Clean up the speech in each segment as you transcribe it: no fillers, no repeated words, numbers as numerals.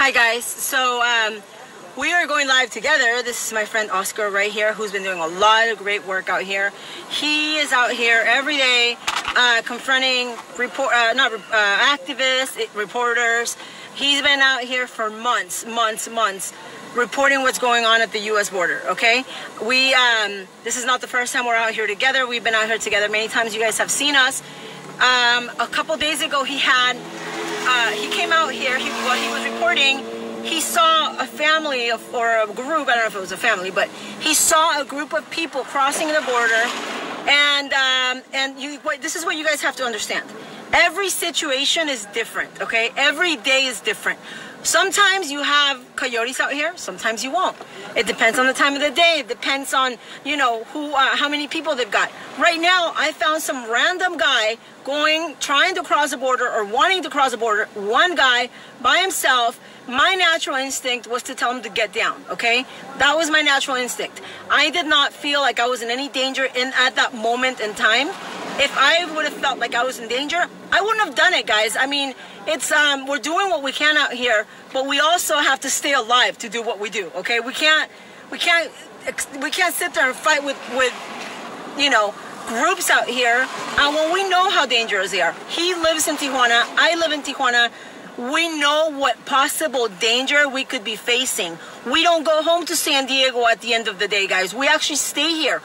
Hi guys, so we are going live together. This is my friend Oscar right here, who's been doing a lot of great work out here. He is out here every day confronting activists, reporters. He's been out here for months, reporting what's going on at the U.S. border, okay? This is not the first time we're out here together. We've been out here together many times. You guys have seen us. A couple days ago, he came out here, while he was reporting, he saw a family or a group, I don't know if it was a family, but he saw a group of people crossing the border, and this is what you guys have to understand. Every situation is different, okay? Every day is different. Sometimes you have coyotes out here, sometimes you won't. It depends on the time of the day. It depends on, you know, how many people they've got. Right now, I found some random guy trying to cross the border or wanting to cross the border. One guy by himself. My natural instinct was to tell him to get down, okay? That was my natural instinct. I did not feel like I was in any danger at that moment in time. If I would have felt like I was in danger, I wouldn't have done it, guys. I mean, it's we're doing what we can out here, but we also have to stay alive to do what we do, okay? We can't sit there and fight with you know, groups out here when we know how dangerous they are. He lives in Tijuana, I live in Tijuana. We know what possible danger we could be facing. We don't go home to San Diego at the end of the day, guys. We actually stay here.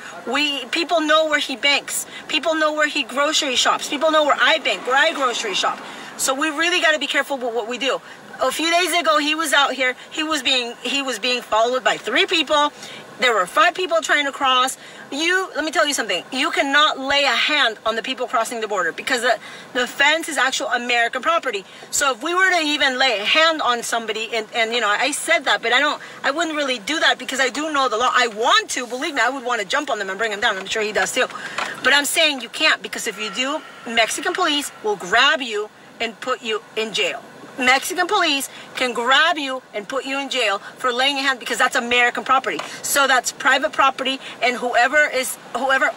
People know where he banks. People know where he grocery shops. People know where I bank, where I grocery shop. So we really got to be careful with what we do. A few days ago, he was out here. He was being followed by 3 people. There were 5 people trying to cross. Let me tell you something. You cannot lay a hand on the people crossing the border because the fence is actual American property. So if we were to even lay a hand on somebody, and you know, I said that, but I wouldn't really do that because I do know the law. I want to, believe me, I would want to jump on them and bring them down. I'm sure he does too. But I'm saying you can't, because if you do, Mexican police will grab you and put you in jail. Mexican police can grab you and put you in jail for laying a hand, because that's American property. So that's private property, and whoever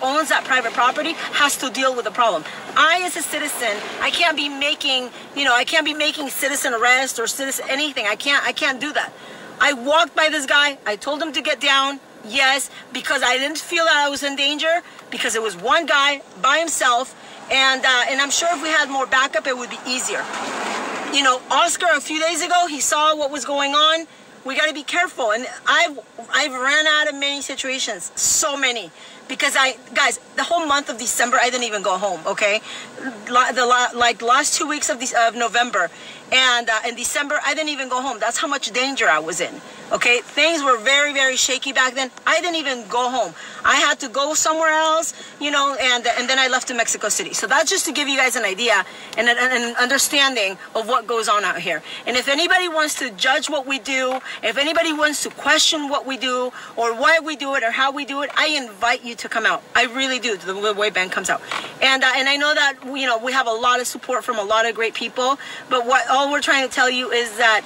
owns that private property has to deal with the problem. I, as a citizen, I can't be making citizen arrest or citizen anything. I can't do that. I walked by this guy. I told him to get down. Yes, because I didn't feel that I was in danger, because it was one guy by himself, and I'm sure if we had more backup, it would be easier. You know, Oscar, a few days ago, he saw what was going on. We got to be careful. And I've ran out of many situations, so many. Because guys, the whole month of December, I didn't even go home, okay? Like last 2 weeks of November and in December, I didn't even go home. That's how much danger I was in, okay? Things were very, very shaky back then. I didn't even go home. I had to go somewhere else, you know, and then I left to Mexico City. So that's just to give you guys an idea and an understanding of what goes on out here. And if anybody wants to judge what we do, if anybody wants to question what we do or why we do it or how we do it, I invite you to come out. I really do, the way Ben comes out. And I know that, you know, we have a lot of support from a lot of great people, but all we're trying to tell you is that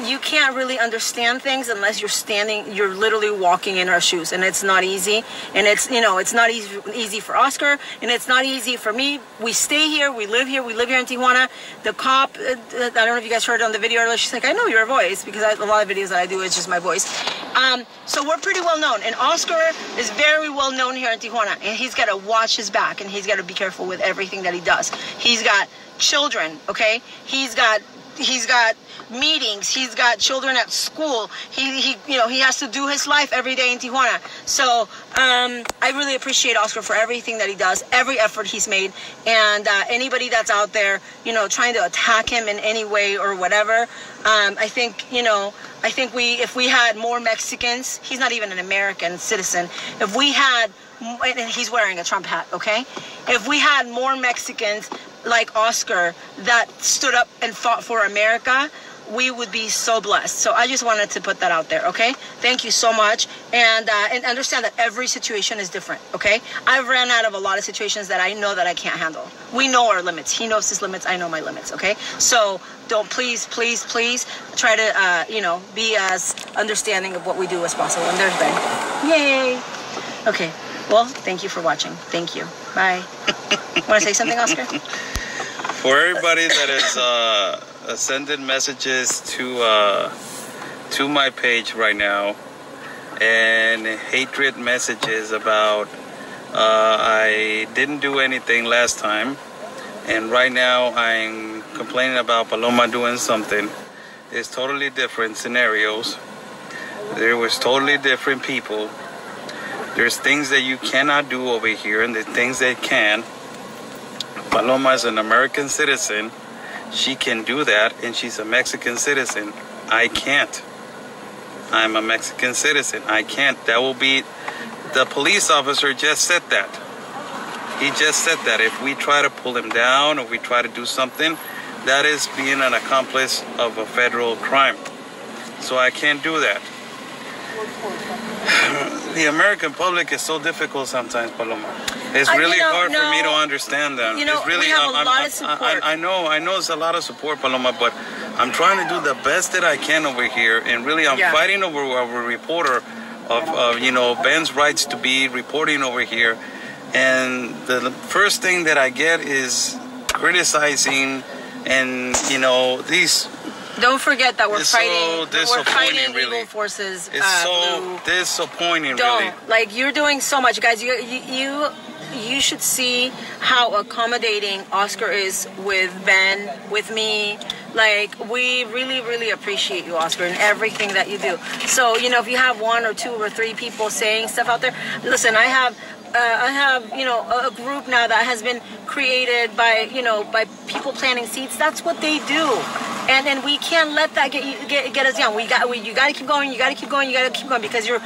you can't really understand things unless you're literally walking in our shoes, and it's not easy. And it's, you know, it's not easy for Oscar, and it's not easy for me. We stay here, we live here in Tijuana. The cop, I don't know if you guys heard on the video earlier, she's like, I know your voice, because a lot of videos that I do is just my voice. So we're pretty well known, and Oscar is very well known here in Tijuana, and he's got to watch his back, and he's got to be careful with everything that he does. He's got children, okay? He's got meetings. He's got children at school. He has to do his life every day in Tijuana. So I really appreciate Oscar for everything that he does, every effort he's made, and anybody that's out there, you know, trying to attack him in any way or whatever. I think if we had more Mexicans, he's not even an American citizen. If we had, and he's wearing a Trump hat, okay? If we had more Mexicans like Oscar that stood up and fought for America, we would be so blessed. So I just wanted to put that out there, okay? Thank you so much. And understand that every situation is different, okay? I've ran out of a lot of situations that I know that I can't handle. We know our limits. He knows his limits. I know my limits, okay? So don't, please try to, you know, be as understanding of what we do as possible. And there's Ben. Yay! Okay. Well, thank you for watching. Thank you. Bye. Want to say something, Oscar? For everybody that is sending messages to my page right now, and hatred messages about I didn't do anything last time, and right now I'm complaining about Paloma doing something. It's totally different scenarios. There was totally different people. There's things that you cannot do over here, and there's things that can. Paloma is an American citizen. She can do that, and she's a Mexican citizen. I can't. I'm a Mexican citizen. I can't. That will be... The police officer just said that. He just said that. If we try to pull him down, or we try to do something, that is being an accomplice of a federal crime. So I can't do that. The American public is so difficult sometimes, Paloma. It's really hard for me to understand them. You know, it's really, we have a lot of support. I know it's a lot of support, Paloma, but I'm trying to do the best that I can over here, and really I'm fighting over a reporter of you know, Ben's rights to be reporting over here, and the first thing that I get is criticizing, and you know, these... Don't forget that we're fighting. We're fighting really. legal forces. It's so disappointing, Don't. really. Like, you're doing so much, guys. You should see how accommodating Oscar is with Ben, with me. Like, we really, really appreciate you, Oscar, and everything that you do. So, you know, if you have 1 or 2 or 3 people saying stuff out there, listen, I have, you know, a group now that has been created by, you know, by people planting seeds. That's what they do. And we can't let that get us down. You got to keep going. You got to keep going. You got to keep going, because your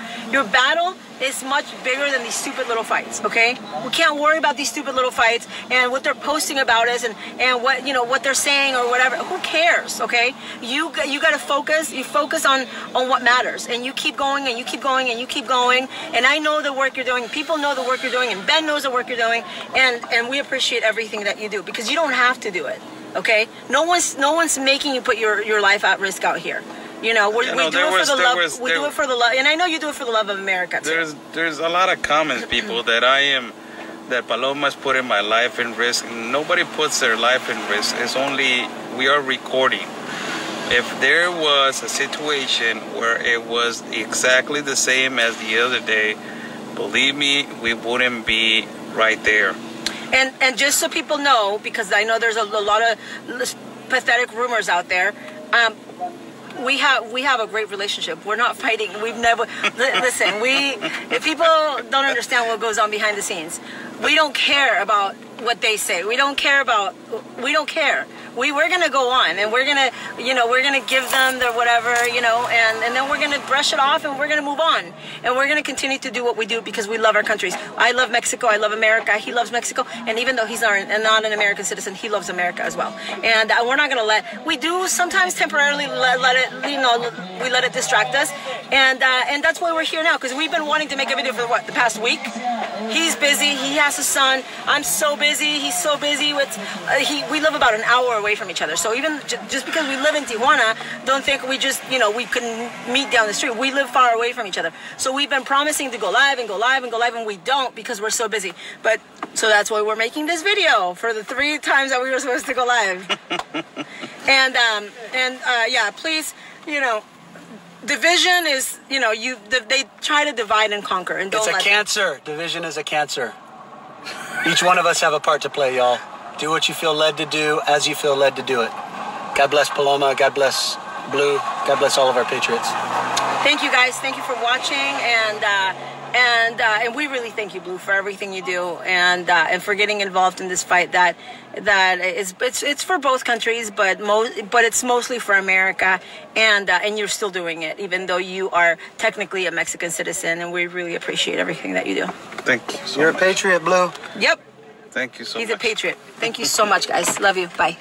battle is much bigger than these stupid little fights. Okay, we can't worry about these stupid little fights and what they're posting about us and what, you know, what they're saying or whatever. Who cares? Okay, you got to focus. You focus on what matters, and you keep going and you keep going and you keep going. And I know the work you're doing. People know the work you're doing, and Ben knows the work you're doing. And we appreciate everything that you do, because you don't have to do it. Okay, no one's making you put your life at risk out here. You know, we do it for the love. We do it for the love, and I know you do it for the love of America too. There's a lot of comments, people, that that Paloma's putting my life in risk. Nobody puts their life in risk. It's only we are recording. If there was a situation where it was exactly the same as the other day, believe me, we wouldn't be right there. And just so people know, because I know there's a lot of pathetic rumors out there, we have a great relationship. We're not fighting. We've never listen. If people don't understand what goes on behind the scenes, we don't care about what they say. We don't care. We're gonna go on, and we're gonna give them their whatever, and then we're gonna brush it off, and we're gonna move on, and we're gonna continue to do what we do because we love our countries. I love Mexico. I love America. He loves Mexico, and even though he's not an American citizen, he loves America as well. And we're not gonna we do sometimes temporarily let it, we let it distract us, and that's why we're here now, because we've been wanting to make a video for the past week. He's busy. He has a son. I'm so busy. He's so busy with we live about an hour away from each other. So even just because we live in Tijuana, don't think we just, we couldn't meet down the street. We live far away from each other. So we've been promising to go live and go live and go live, and we don't because we're so busy. But so that's why we're making this video for the 3 times that we were supposed to go live. and yeah, please, division is, they try to divide and conquer, and don't. It's a cancer. Division is a cancer. Each one of us have a part to play, y'all. Do what you feel led to do as you feel led to do it. God bless Paloma. God bless Blue. God bless all of our patriots. Thank you, guys. Thank you for watching, and we really thank you, Blue, for everything you do, and for getting involved in this fight. It's for both countries, but it's mostly for America, and you're still doing it, even though you are technically a Mexican citizen, and we really appreciate everything that you do. Thank you so much. You're a patriot, Blue. Yep. Thank you so much. He's a patriot. Thank you so much, guys. Love you. Bye.